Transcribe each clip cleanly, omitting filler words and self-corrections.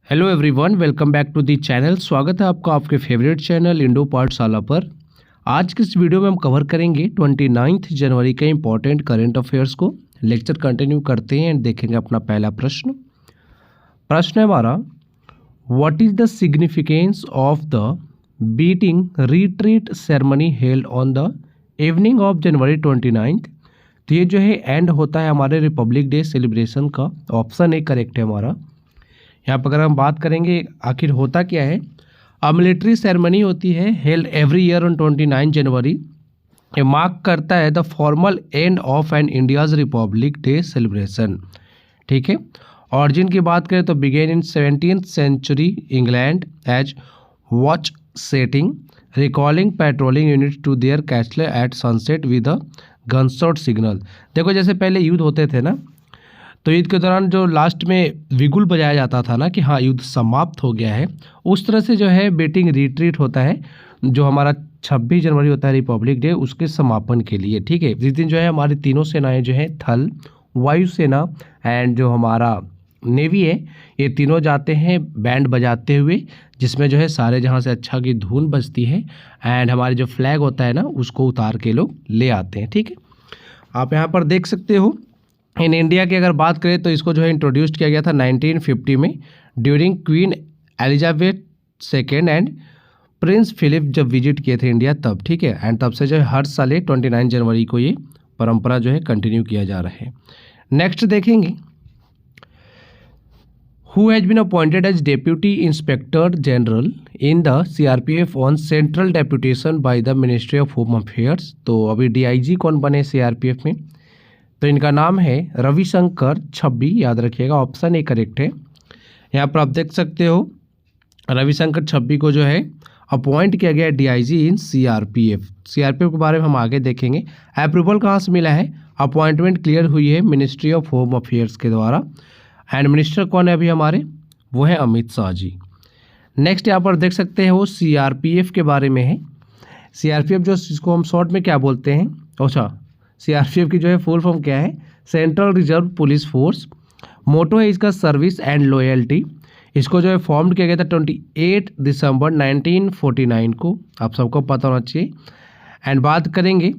Hello everyone, welcome back to the channel. स्वागत है आपका आपके फेवरेट चैनल इंडो पाठशाला पर। आज की इस वीडियो में हम कवर करेंगे 29 जनवरी के इंपॉर्टेंट करंट अफेयर्स को। लेक्चर कंटिन्यू करते हैं एंड देखेंगे अपना पहला प्रश्न। प्रश्न है हमारा, what is the significance of the beating retreat ceremony held on the evening of January 29। तो ये जो है एंड होता है हमारे रिपब्लिक डे सेलिब्रेशन का। ऑप्शन ए करेक्ट है हमारा। यहाँ पर अगर हम बात करेंगे आखिर होता क्या है, अ मिलिट्री सेरेमनी होती है held every year on 29 January. ये मार्क करता है the formal end of an India's republic day celebration. ठीक है। ऑरिजिन की बात करें तो began in 17th century England as watch setting recalling patrolling unit to their castle at sunset with a gunshot signal. देखो जैसे पहले युद्ध होते थे ना, तो युद्ध के दौरान जो लास्ट में विगुल बजाया जाता था ना कि हाँ युद्ध समाप्त हो गया है, उस तरह से जो है बेटिंग रिट्रीट होता है जो हमारा 26 जनवरी होता है रिपब्लिक डे, उसके समापन के लिए। ठीक है। जिस दिन जो है हमारी तीनों सेनाएं जो है थल वायुसेना एंड जो हमारा नेवी है, ये तीनों जाते हैं बैंड बजाते हुए, जिसमें जो है सारे जहाँ से अच्छा की धुन बजती है एंड हमारे जो फ्लैग होता है ना उसको उतार के लोग ले आते हैं। ठीक है। आप यहाँ पर देख सकते हो इन इंडिया की अगर बात करें तो इसको जो है इंट्रोड्यूस किया गया था 1950 में during queen Elizabeth second and prince Philip जब विजिट किए थे इंडिया तब। ठीक है। एंड तब से जो है हर साल 29 जनवरी को ये परंपरा जो है कंटिन्यू किया जा रहा है। नेक्स्ट देखेंगे, who has been appointed as deputy inspector general in the CRPF on central deputation by the ministry of home affairs. तो अभी डीआईजी कौन बने सीआरपीएफ में, तो इनका नाम है रविशंकर छब्बी। याद रखिएगा, ऑप्शन ए करेक्ट है। यहाँ पर आप देख सकते हो रविशंकर छब्बी को जो है अपॉइंट किया गया डीआईजी इन सीआरपीएफ। सीआरपीएफ के बारे में हम आगे देखेंगे। अप्रूवल कहाँ से मिला है, अपॉइंटमेंट क्लियर हुई है मिनिस्ट्री ऑफ होम अफेयर्स के द्वारा। एंड मिनिस्टर कौन है अभी हमारे, वो है अमित शाह जी। नेक्स्ट यहाँ पर देख सकते हैं वो सीआरपीएफ के बारे में है। सीआरपीएफ जो इसको हम शॉर्ट में क्या बोलते हैं, अच्छा सीआरपीएफ की जो है फुल फॉर्म क्या है, सेंट्रल रिजर्व पुलिस फोर्स। मोटो है इसका सर्विस एंड लॉयल्टी। इसको जो है फॉर्म किया गया था 28 दिसंबर 1949 को, आप सबको पता होना चाहिए। एंड बात करेंगे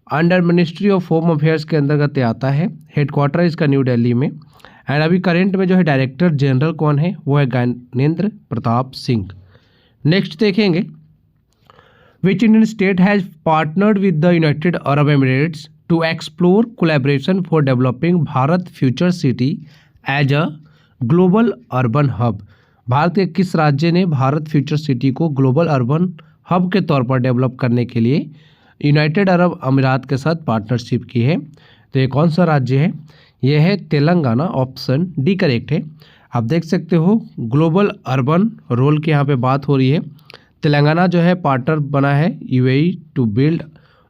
under ministry of home affairs के अंतर्गत आता है। हेडक्वार्टर इसका न्यू दिल्ली में। एंड अभी करेंट में जो है डायरेक्टर जनरल कौन है, वो है ज्ञानेंद्र प्रताप सिंह। नेक्स्ट देखेंगे, which Indian state has partnered with the United Arab Emirates to explore collaboration for developing Bharat Future City as a global urban hub। Bharat के किस राज्य ने भारत फ्यूचर सिटी को ग्लोबल अर्बन हब के तौर पर डेवलप करने के लिए यूनाइटेड अरब अमीरात के साथ पार्टनरशिप की है। तो ये कौन सा राज्य है, ये है तेलंगाना। ऑप्शन डी करेक्ट है। आप देख सकते हो ग्लोबल अर्बन रोल की यहाँ पे बात हो रही है। तेलंगाना जो है पार्टनर बना है UAE to build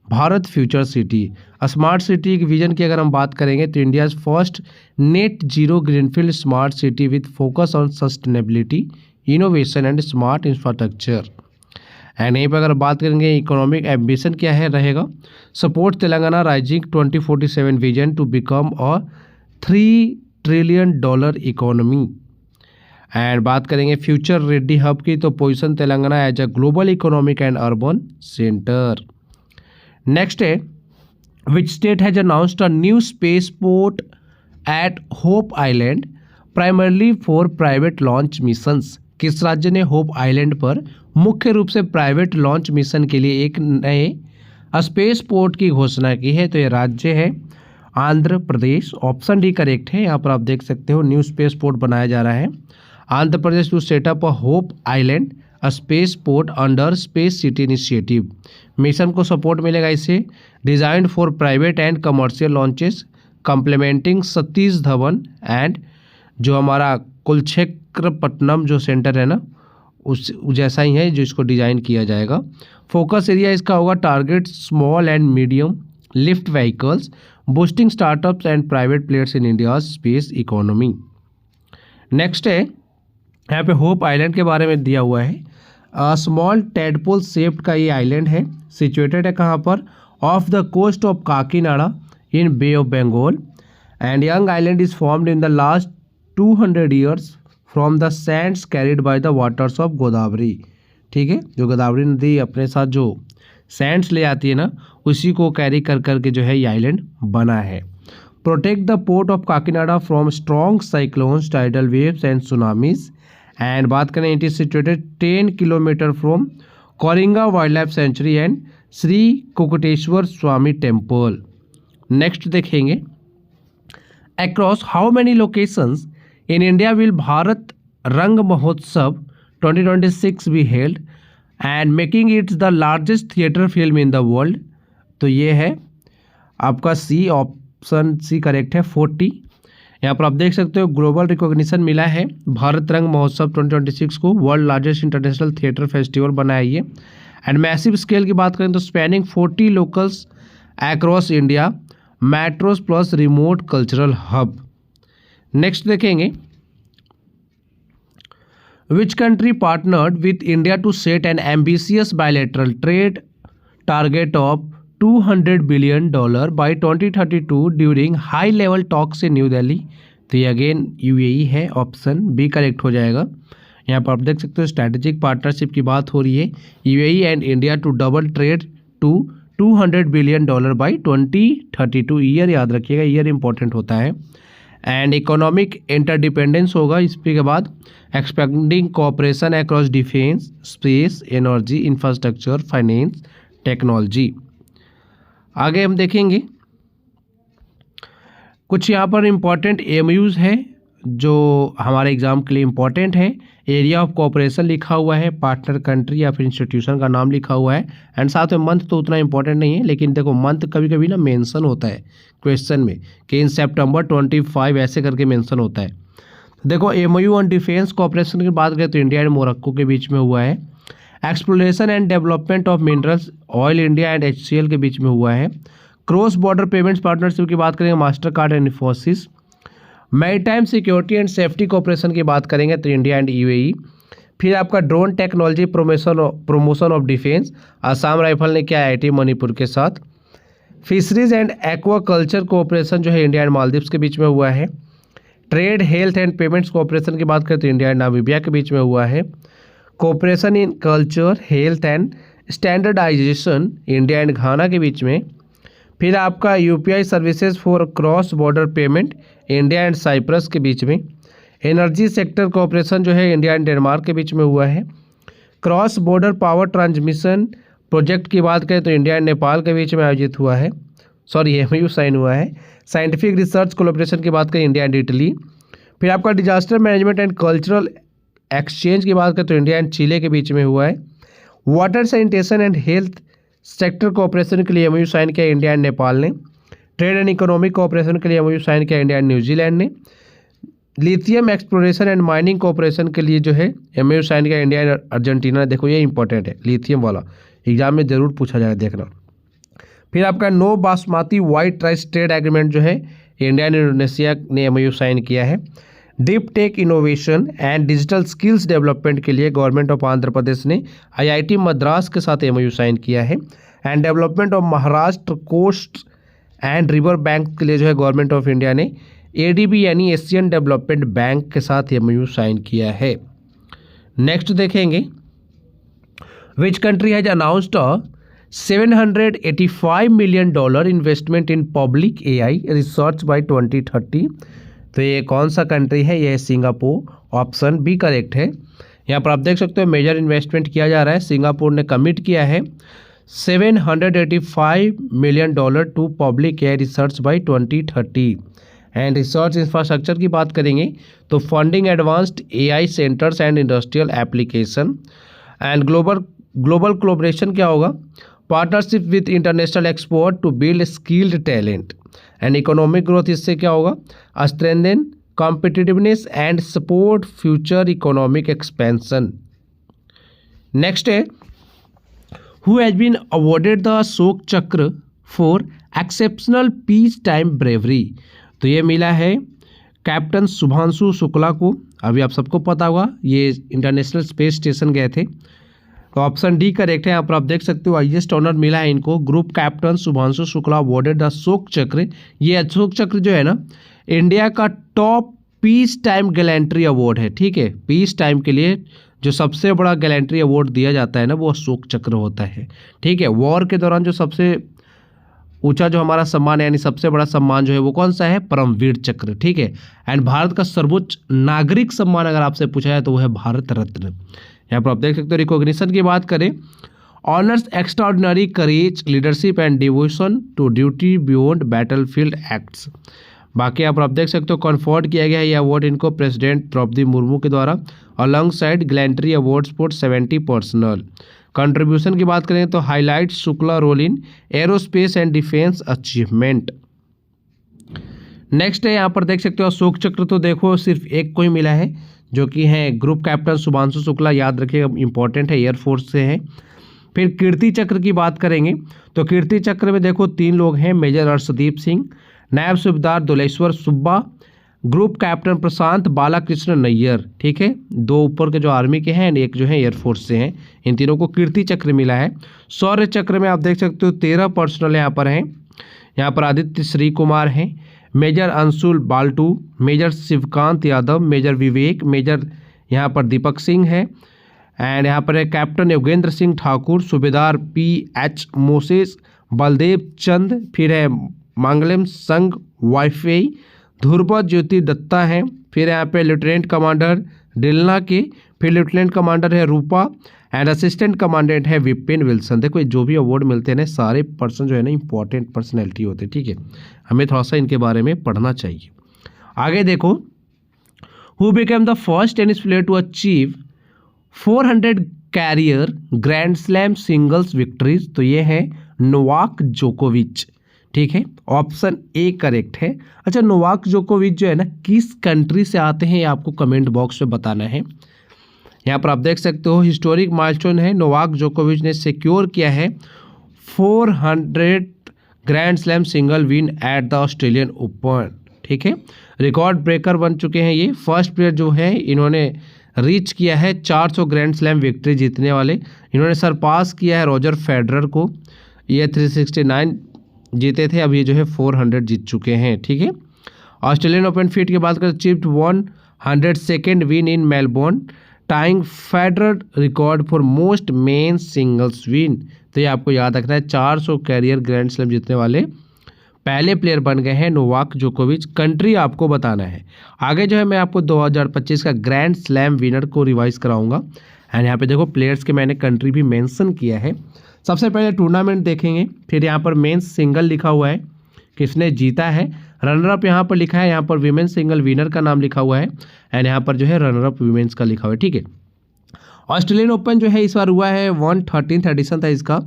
Bharat future city. Smart city के विजन की अगर हम बात करेंगे तो India's first net zero greenfield smart city with focus on sustainability innovation and smart infrastructure. And यहीं पर अगर बात करेंगे इकोनॉमिक एम्बिशन क्या है रहेगा, support Telangana rising 2047 vision to become a $3 trillion economy. And बात करेंगे फ्यूचर रेडी हब की, तो position Telangana as a global economic and urban centre. Next है, which state has announced a new space port at Hope Island primarily for private launch missions. किस राज्य ने hope island पर मुख्य रूप से प्राइवेट लॉन्च मिशन के लिए एक नए स्पेस पोर्ट की घोषणा की है, तो ये राज्य है आंध्र प्रदेश। ऑप्शन डी करेक्ट है। यहाँ पर आप देख सकते हो न्यू स्पेस पोर्ट बनाया जा रहा है Andhra Pradesh to set up a Hope Island a space port under space city initiative. Mission को सपोर्ट मिलेगा इससे, designed for private and commercial launches complementing Satish Dhawan and जो हमारा कुलक्षेत्रपट्टनम जो सेंटर है ना उस जैसा ही है जो इसको डिजाइन किया जाएगा। फोकस एरिया इसका होगा target small and medium lift vehicles boosting startups and private players in India space economy. Next है, यहाँ पे होप आइलैंड के बारे में दिया हुआ है। स्मॉल टेडपोल शेप्ड का ये आइलैंड है, सिचुएटेड है कहाँ पर, off the coast of Kakinada in bay of Bengal. And young island is formed in the last 200 years from the sands carried by the waters of Godavari. ठीक है, जो गोदावरी नदी अपने साथ जो सैंड्स ले आती है ना, उसी को कैरी कर करके जो है ये आइलैंड बना है। Protect the port of Kakinada from strong cyclones, tidal waves and tsunamis. And बात करें, it is situated 10 kilometre from Coringa wildlife sanctuary and Shri Kukkuteswara Swamy temple. Next देखेंगे, across how many locations in India will Bharat Rang Mahotsav 2026 be held and making its the largest theatre film in the world. तो ये है आपका सी, option C correct है, 40। यहाँ पर आप देख सकते हो ग्लोबल रिकॉग्निशन मिला है भारत रंग महोत्सव 2026 को, world largest international theatre festival बना है ये। एंड मैसिव स्केल की बात करें तो spanning 40 locals across India, metros plus remote cultural hub. Next देखेंगे, which country partnered with India to set an ambitious bilateral trade target of $200 billion by 2032 during high level talks in New Delhi. तो ये again UAE है, option B correct हो जाएगा। यहाँ पर आप देख सकते हो स्ट्रैटेजिक पार्टनरशिप की बात हो रही है, UAE and India to double trade to $200 billion by 2032। Year याद रखिएगा, ईयर इंपॉर्टेंट होता है। एंड इकोनॉमिक इंटरडिपेंडेंस होगा इसके बाद, expanding cooperation across defence, space, energy, infrastructure, finance, technology. आगे हम देखेंगे कुछ यहाँ पर इम्पॉर्टेंट एमयूज़ है जो हमारे एग्जाम के लिए इम्पॉर्टेंट है। एरिया ऑफ कोऑपरेशन लिखा हुआ है, पार्टनर कंट्री या फिर इंस्टीट्यूशन का नाम लिखा हुआ है, एंड साथ में मंथ तो उतना इम्पॉर्टेंट नहीं है, लेकिन देखो मंथ कभी कभी ना मेंशन होता है क्वेश्चन में कि इन सितंबर 25 ऐसे करके मेंशन होता है। देखो एमओयू ऑन डिफेंस कोऑपरेशन की बात करें तो इंडिया एंड मोरक्को के बीच में हुआ है। Exploration and development of minerals, oil India and HCL के बीच में हुआ है। क्रॉस बॉर्डर पेमेंट्स पार्टनरशिप की बात करेंगे master card and Infosys. Maritime security and safety cooperation की बात करेंगे तो इंडिया एंड यूएई। फिर आपका drone technology promotion of defence, Assam rifle ने किया IIT मणिपुर के साथ। फिशरीज एंड एक्वाकल्चर कोऑपरेशन जो है इंडिया एंड मालदीव्स के बीच में हुआ है। Trade, health and payments cooperation की बात करें तो इंडिया एंड नामीबिया के बीच में हुआ है। Cooperation in culture, health and standardisation India and Ghana के बीच में। फिर आपका UPI services for cross border payment India and Cyprus के बीच में। एनर्जी सेक्टर कोऑपरेशन जो है इंडिया एंड डेनमार्क के बीच में हुआ है। Cross border power transmission project की बात करें तो इंडिया एंड नेपाल के बीच में आयोजित हुआ है, MOU साइन हुआ है। साइंटिफिक रिसर्च कोलैबोरेशन की बात करें इंडिया एंड इटली। फिर आपका disaster management and cultural exchange की बात करें तो इंडिया एंड चिले के बीच में हुआ है। Water sanitation and health sector cooperation के लिए MOU साइन किया इंडिया एंड नेपाल ने। ट्रेड एंड इकोनॉमिक कोऑपरेशन के लिए MOU साइन किया इंडिया एंड न्यूजीलैंड ने। Lithium exploration and mining cooperation के लिए जो है MOU साइन किया इंडिया एंड अर्जेंटीना। देखो ये इंपॉर्टेंट है, लिथियम वाला एग्जाम में जरूर पूछा जाएगा, देखना। फिर आपका no basmati white rice trade agreement जो है इंडिया एंड इंडोनेशिया ने MOU साइन किया है। Deep tech innovation and digital skills development के लिए गवर्नमेंट ऑफ आंध्र प्रदेश ने IIT मद्रास के साथ MOU साइन किया है। And development of Maharashtra coast and river bank के लिए जो है गवर्नमेंट ऑफ इंडिया ने ADB यानी एशियन डेवलपमेंट बैंक के साथ MOU साइन किया है। नेक्स्ट देखेंगे, which country has announced $785 million investment in public AI research by 2030। तो ये कौन सा कंट्री है? ये सिंगापुर, ऑप्शन बी करेक्ट है। यहाँ पर आप देख सकते हो मेजर इन्वेस्टमेंट किया जा रहा है। सिंगापुर ने कमिट किया है $785 million to public AI research by 2030। And research infrastructure की बात करेंगे तो funding advanced AI centres and industrial application. And global collaboration क्या होगा? Partnership with international export to build skilled talent. And economic growth इससे क्या होगा? Strengthen competitiveness and support future economic expansion. Next है, who has been awarded the Ashok Chakra for exceptional peace time bravery. तो ये मिला है कैप्टन शुभांशु शुक्ला को। अभी आप सबको पता होगा ये इंटरनेशनल स्पेस स्टेशन गए थे। तो ऑप्शन डी करेक्ट है। यहाँ पर आप देख सकते हो हाईएस्ट ऑनर मिला है इनको। Group captain Shubhanshu Shukla awarded the Ashok चक्र। ये अशोक चक्र जो है ना, इंडिया का top peace time gallantry award है, ठीक है। पीस टाइम के लिए जो सबसे बड़ा गैलेंट्री अवार्ड दिया जाता है ना, वो अशोक चक्र होता है, ठीक है। वॉर के दौरान जो सबसे ऊंचा जो हमारा सम्मान है, यानी सबसे बड़ा सम्मान जो है वो कौन सा है, परमवीर चक्र, ठीक है। एंड भारत का सर्वोच्च नागरिक सम्मान अगर आपसे पूछा जाए तो वो है भारत रत्न। यहाँ पर आप देख सकते हो रिकॉग्निशन की बात करें, honours extraordinary courage, leadership and devotion to duty beyond battlefield acts. बाकी यहाँ पर आप देख सकते हो कन्फर्ड किया गया है ये अवार्ड इनको प्रेसिडेंट द्रौपदी मुर्मू के द्वारा, alongside gallantry awards for 70 personnel. Contribution की बात करें तो highlight Shukla role in aerospace and defence achievement. Next है यहाँ पर देख सकते हो अशोक चक्र, तो देखो सिर्फ एक को ही मिला है, जो कि है ग्रुप कैप्टन शुभांशु शुक्ला, याद रखिएगा इंपॉर्टेंट है, एयरफोर्स से है। फिर कीर्ति चक्र की बात करेंगे तो कीर्ति चक्र में देखो 3 लोग हैं, मेजर अर्शदीप सिंह, नायब सूबेदार दुलेश्वर सुब्बा, ग्रुप कैप्टन प्रशांत बालाकृष्ण नैयर, ठीक है। 2 ऊपर के जो आर्मी के हैं, एक जो है एयरफोर्स से हैं, इन तीनों को कीर्ति चक्र मिला है। शौर्य चक्र में आप देख सकते हो 13 पर्सनल यहाँ पर हैं। यहाँ पर आदित्य श्री कुमार हैं, major Anshul Baltu, major Shivkant Yadav, major Vivek, major यहाँ पर दीपक सिंह है। एंड यहाँ पर है कैप्टन योगेंद्र सिंह ठाकुर, सूबेदार PH मोसेस, बलदेव चंद, फिर है मंगलम संघ वाईफाई, ध्रुव ज्योति दत्ता हैं। फिर यहाँ पे लेफ्टिनेंट कमांडर डिलना के, फिर लेफ्टिनेंट कमांडर है रूपा, एंड असिस्टेंट कमांडेंट है विपिन विल्सन। देखो जो भी अवार्ड मिलते हैं ना, सारे पर्सन जो है ना इंपॉर्टेंट पर्सनैलिटी होते हैं, ठीक है। हमें थोड़ा सा इनके बारे में पढ़ना चाहिए। आगे देखो, who became the first tennis player to achieve 400 career grand slam singles victories, तो ये है नोवाक जोकोविच, ठीक है। ऑप्शन ए करेक्ट है। अच्छा, नोवाक जोकोविच जो है ना किस कंट्री से आते हैं, ये आपको कमेंट बॉक्स में बताना है। यहाँ पर आप देख सकते हो हिस्टोरिक माइलस्टोन है, नोवाक जोकोविच ने सिक्योर किया है 400 grand slam single win at the Australian open, ठीक है। रिकॉर्ड ब्रेकर बन चुके हैं ये, फर्स्ट प्लेयर जो है इन्होंने रीच किया है 400 ग्रैंड स्लैम विक्ट्री जीतने वाले। इन्होंने सरपास किया है रॉजर फेडरर को, ये 369 जीते थे, अब ये जो है 400 जीत चुके हैं, ठीक है। ऑस्ट्रेलियन ओपन फीट की बात करें, achieved 102nd win in Melbourne, tying Federer record for most main singles win. तो ये आपको याद रखना है, 400 कैरियर ग्रैंड स्लैम जीतने वाले पहले प्लेयर बन गए हैं नोवाक जोकोविच। कंट्री आपको बताना है। आगे जो है मैं आपको 2025 का ग्रैंड स्लैम विनर को रिवाइज कराऊंगा। एंड यहाँ पे देखो प्लेयर्स के मैंने कंट्री भी मेंशन किया है। सबसे पहले टूर्नामेंट देखेंगे, फिर यहाँ पर मेंस सिंगल लिखा हुआ है किसने जीता है, रनर अप यहाँ पर लिखा है, यहाँ पर वीमेंस सिंगल विनर का नाम लिखा हुआ है, एंड यहाँ पर जो है रनर अप वीमेंस का लिखा हुआ है, ठीक है। ऑस्ट्रेलियन ओपन जो है इस बार हुआ है 113th एडिशन था इसका।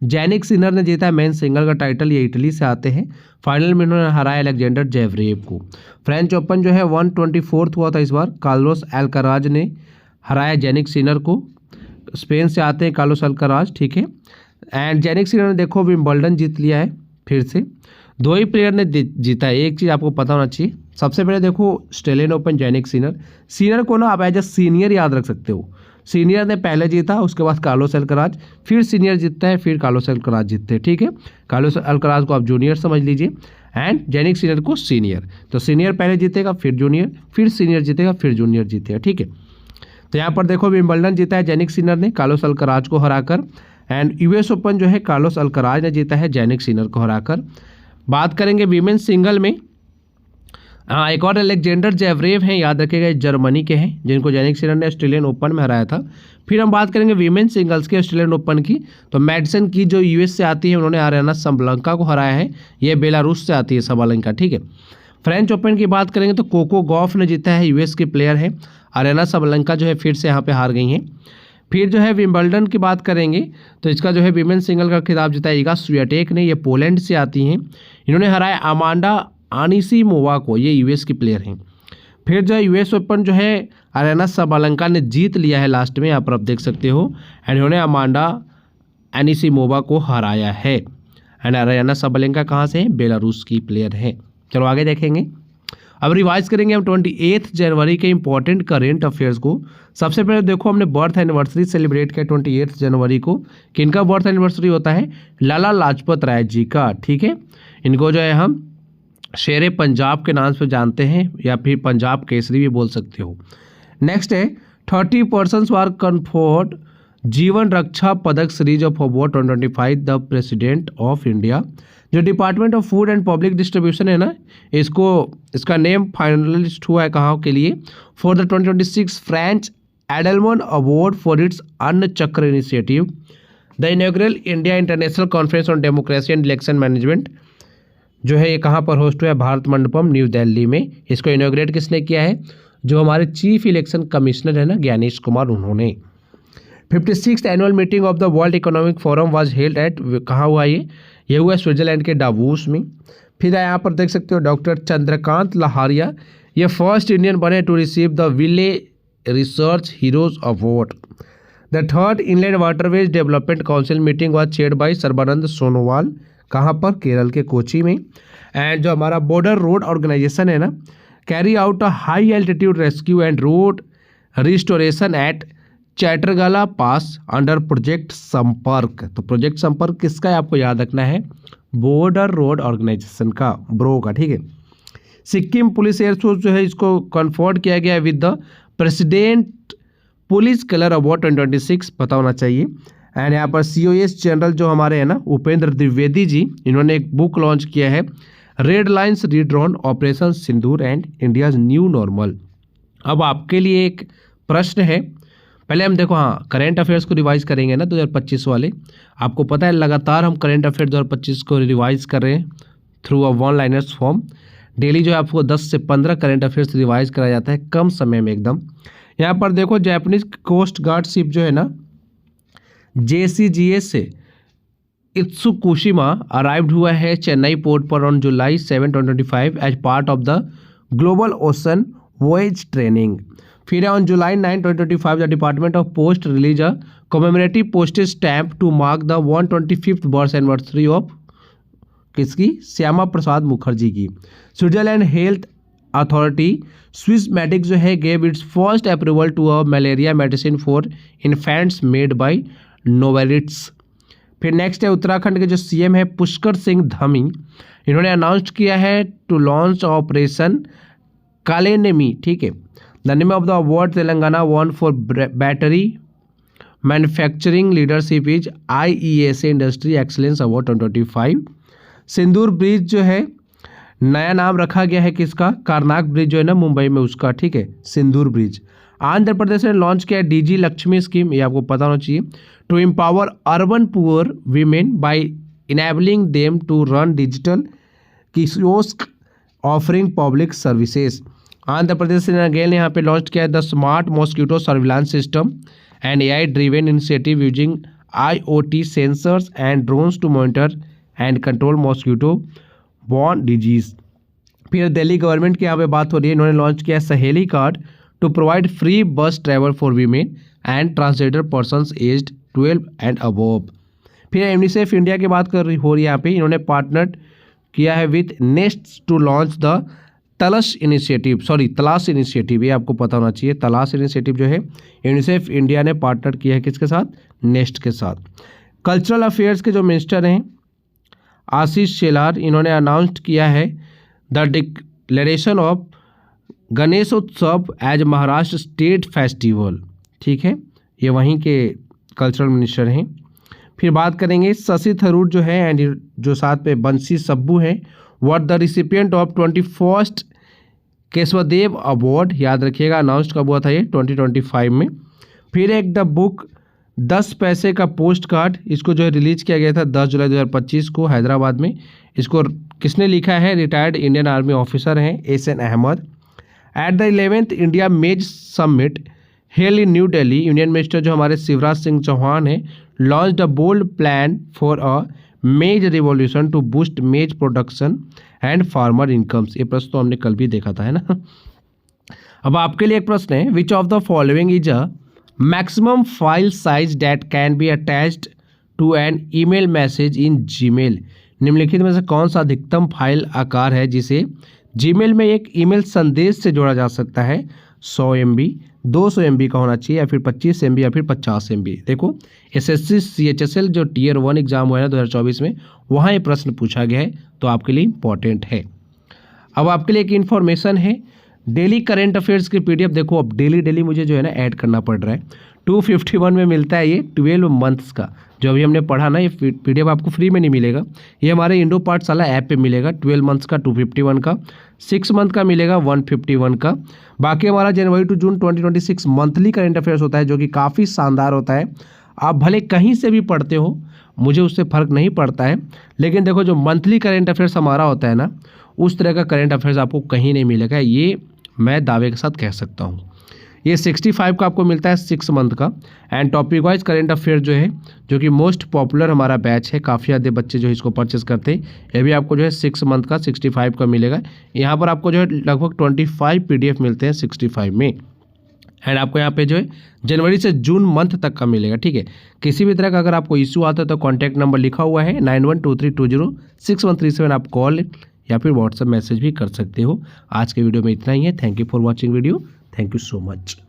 जैनिक सिनर ने जीता है मेन सिंगल का टाइटल, ये इटली से आते हैं। फाइनल में इन्होंने हराया अलेक्जेंडर जेवरेव को। फ्रेंच ओपन जो है 124th हुआ था इस बार, कार्लोस अल्काराज ने हराया जैनिक सिनर को। स्पेन से आते हैं कार्लोस अल्काराज, ठीक है। एंड जैनिक सिनर ने देखो विंबलडन जीत लिया है फिर से। 2 ही प्लेयर ने जीता है, एक चीज़ आपको पता होना चाहिए। सबसे पहले देखो ऑस्ट्रेलियन ओपन जैनिक सिनर को ना आप एज ए सीनियर याद रख सकते हो। सीनियर ने पहले जीता, उसके बाद कार्लोस अल्काराज, फिर सीनियर जीतता है, फिर कार्लोस अल्काराज जीतते हैं, ठीक है। कार्लोस अल्काराज को आप जूनियर समझ लीजिए एंड जैनिक सिनर को सीनियर। तो सीनियर पहले जीतेगा, फिर जूनियर, फिर सीनियर जीतेगा, फिर जूनियर जीतेगा, ठीक है। तो यहाँ पर देखो विंबलडन जीता है जैनिक सिनर ने कार्लोस अल्काराज को हराकर, एंड यूएस ओपन जो है कार्लोस अल्काराज ने जीता है जैनिक सिनर को हराकर। बात करेंगे वीमेन सिंगल में, एक और अलेक्जेंडर जेवरेव हैं, याद रखिएगा जर्मनी के हैं, जिनको जैनिक सिनर ने ऑस्ट्रेलियन ओपन में हराया था। फिर हम बात करेंगे वीमेन सिंगल्स के ऑस्ट्रेलियन ओपन की, तो मैडिसन की जो यूएस से आती है, उन्होंने आरियाना साबालेंका को हराया है, ये बेलारूस से आती है साबालेंका, ठीक है। फ्रेंच ओपन की बात करेंगे तो कोको गॉफ ने जीता है, यूएस के प्लेयर है। आरियाना साबालेंका जो है फिर से यहाँ पे हार गई हैं। फिर जो है विंबलडन की बात करेंगे तो इसका जो है वीमेन सिंगल का खिताब जीता है इगा स्वियाटेक ने, ये पोलैंड से आती हैं। इन्होंने हराया अमांडा अनिसिमोवा को, ये यूएस की प्लेयर हैं। फिर जो है यूएस ओपन जो है आरियाना साबालेंका ने जीत लिया है लास्ट में, यहाँ पर आप देख सकते हो, एंड इन्होंने अमांडा अनिसिमोवा को हराया है। एंड आरियाना साबालेंका कहाँ से है, बेलारूस की प्लेयर है। चलो आगे देखेंगे। अब रिवाइज करेंगे हम 28 जनवरी के इंपॉर्टेंट करेंट अफेयर्स को। सबसे पहले देखो हमने बर्थ एनिवर्सरी सेलिब्रेट किया 28 जनवरी को। किनका बर्थ एनिवर्सरी होता है, लाला लाजपत राय जी का, ठीक है। इनको जो है हम शेरे पंजाब के नाम से जानते हैं या फिर पंजाब केसरी भी बोल सकते हो। नेक्स्ट है 30 persons are conferred Jeevan Raksha Padak series of award 2025 the president of India. जो department of food and public distribution है ना, इसका नेम फाइनलिस्ट हुआ है कहाँ के लिए, for the 2026 Franz Edelman award for its Anna Chakra initiative. The inaugural India international conference on democracy and election management जो है ये कहाँ पर होस्ट हुआ है, भारत मंडपम न्यू दिल्ली में। इसको इनॉग्रेट किसने किया है, जो हमारे चीफ इलेक्शन कमिश्नर है ना ज्ञानेश कुमार, उन्होंने। 56th annual meeting of the world economic forum was held at, कहाँ हुआ ये हुआ स्विट्जरलैंड के डावोस में। फिर यहाँ पर देख सकते हो डॉक्टर चंद्रकांत लहारिया ये फर्स्ट इंडियन बने to receive the Wiley research heroes award. The third inland waterways development council meeting was chaired by Sarbananda Sonowal, कहाँ पर, केरल के कोची में। एंड जो हमारा बॉर्डर रोड ऑर्गेनाइजेशन है ना, carry out a high altitude rescue and road restoration at Chatargala pass under project Sampark. तो project संपर्क किसका है आपको याद रखना है, बॉर्डर रोड ऑर्गेनाइजेशन का, ब्रो का, ठीक है। सिक्किम पुलिस एयरफोर्स जो है इसको कन्फर्ड किया गया with the president police colour award 2026, पता होना चाहिए। एंड यहाँ पर COS जनरल जो हमारे हैं ना उपेंद्र द्विवेदी जी, इन्होंने एक बुक लॉन्च किया है, red lines redrawn operation Sindoor and India's new normal. अब आपके लिए एक प्रश्न है, पहले हम देखो, हाँ करेंट अफेयर्स को रिवाइज करेंगे ना 2025 वाले। आपको पता है लगातार हम करेंट अफेयर 2025 को रिवाइज कर रहे हैं through a one liners form. Daily जो है आपको 10 से 15 करेंट अफेयर्स रिवाइज कराया जाता है कम समय में एकदम। यहाँ पर देखो जापानीज कोस्ट गार्ड शिप जो है ना JCGS से इत्सुकुशिमा अराइव्ड हुआ है चेन्नई पोर्ट पर on July 7, 2025 as part of the global ocean voyage training. फिर on July 9, 2025 the department of post release a commemorative postage stamp to mark the 125th birth anniversary of किसकी, श्यामा प्रसाद मुखर्जी की। Switzerland health authority Swissmedic जो है gave its first approval to a malaria medicine for infants made by Novartis. फिर next है उत्तराखंड के जो CM है पुष्कर सिंह धामी, इन्होंने अनाउंस किया है टू लॉन्च ऑपरेशन कालेनेमी, ठीक है। The name of the award Telangana one for battery manufacturing leadership is IESA industry excellence award 2025। Sindoor bridge जो है नया नाम रखा गया है किसका, कारनाक ब्रिज जो है ना मुंबई में उसका, ठीक है, सिंदूर ब्रिज। आंध्र प्रदेश ने लॉन्च किया DG लक्ष्मी स्कीम, ये आपको पता होना चाहिए, to empower urban poor women by enabling them to run digital kiosk offering public services. Andhra Pradesh ने अगेन यहाँ पे लॉन्च किया the smart mosquito surveillance system and AI driven initiative using IoT sensors and drones to monitor and control mosquito borne disease. फिर Delhi government की यहाँ पे बात हो रही है, इन्होंने लॉन्च किया सहेली कार्ड टू प्रोवाइड फ्री बस travel for women and transgender persons aged 12 and above. फिर यूनिसेफ इंडिया की बात हो रही है यहाँ पे, इन्होंने पार्टनर किया है with Nest to launch the Talaash initiative, ये आपको पता होना चाहिए। तलाश इनिशिएटिव जो है यूनिसेफ इंडिया ने पार्टनर किया है किसके साथ, नेस्ट के साथ। कल्चरल अफेयर्स के जो मिनिस्टर हैं आशीष शेलार, इन्होंने अनाउंस किया है the declaration of Ganeshotsav as Maharashtra state festival, ठीक है, ये वहीं के कल्चरल मिनिस्टर हैं। फिर बात करेंगे शशि थरूर जो है एंड जो साथ में बंसी सब्बू हैं, were the recipient of 21st Kesavadev award, याद रखिएगा अनाउंस कब हुआ था ये 2025 में। फिर एक द बुक 10 पैसे का पोस्ट कार्ड, इसको जो है रिलीज किया गया था 10 जुलाई 2025 को हैदराबाद में। इसको किसने लिखा है, रिटायर्ड इंडियन आर्मी ऑफिसर हैं SN Ahmad. At the 11th India maize summit held in New Delhi, union minister जो हमारे शिवराज सिंह चौहान है launch a bold plan for a maize revolution to boost maize production and farmer incomes. ये प्रश्न तो हमने कल भी देखा था, है ना। अब आपके लिए एक प्रश्न है, which of the following is a maximum file size that can be attached to an email message in Gmail. निम्नलिखित में से कौन सा अधिकतम फाइल आकार है जिसे जीमेल में एक ईमेल संदेश से जोड़ा जा सकता है। 100 MB, 200 MB का होना चाहिए, या फिर 25 MB या फिर 50 MB। देखो SSC CHSL जो Tier 1 एग्जाम हुआ है ना 2024 में, वहाँ ये प्रश्न पूछा गया है, तो आपके लिए इंपॉर्टेंट है। अब आपके लिए एक इन्फॉर्मेशन है, डेली करेंट अफेयर्स की पीडीएफ देखो अब डेली मुझे जो है ना ऐड करना पड़ रहा है। 251 में मिलता है ये 12 मंथ्स का, जो अभी हमने पढ़ा ना, ये पीडीएफ आपको फ्री में नहीं मिलेगा, ये हमारे इंडो पाठशाला ऐप पे मिलेगा। 12 मंथ्स का 251 का, 6 मंथ का मिलेगा 151 का। बाकी हमारा January to June 2026 monthly current affairs होता है, जो कि काफ़ी शानदार होता है। आप भले कहीं से भी पढ़ते हो, मुझे उससे फ़र्क नहीं पड़ता है, लेकिन देखो जो मंथली करेंट अफेयर्स हमारा होता है ना, उस तरह का करेंट अफेयर्स आपको कहीं नहीं मिलेगा, ये मैं दावे के साथ कह सकता हूँ। ये 65 का आपको मिलता है 6 मंथ का। And topic wise current affair जो है, जो कि मोस्ट पॉपुलर हमारा बैच है, काफ़ी ज़्यादा बच्चे जो इसको परचेस करते हैं, ये भी आपको जो है 6 मंथ का 65 का मिलेगा। यहाँ पर आपको जो है लगभग 25 पीडीएफ मिलते हैं 65 में। एंड आपको यहाँ पे जो है जनवरी से जून मंथ तक का मिलेगा, ठीक है। किसी भी तरह का अगर आपको इशू आता है तो कॉन्टैक्ट नंबर लिखा हुआ है 9123206137, आप कॉल या फिर व्हाट्सएप मैसेज भी कर सकते हो। आज के वीडियो में इतना ही है। Thank you for watching video. Thank you so much.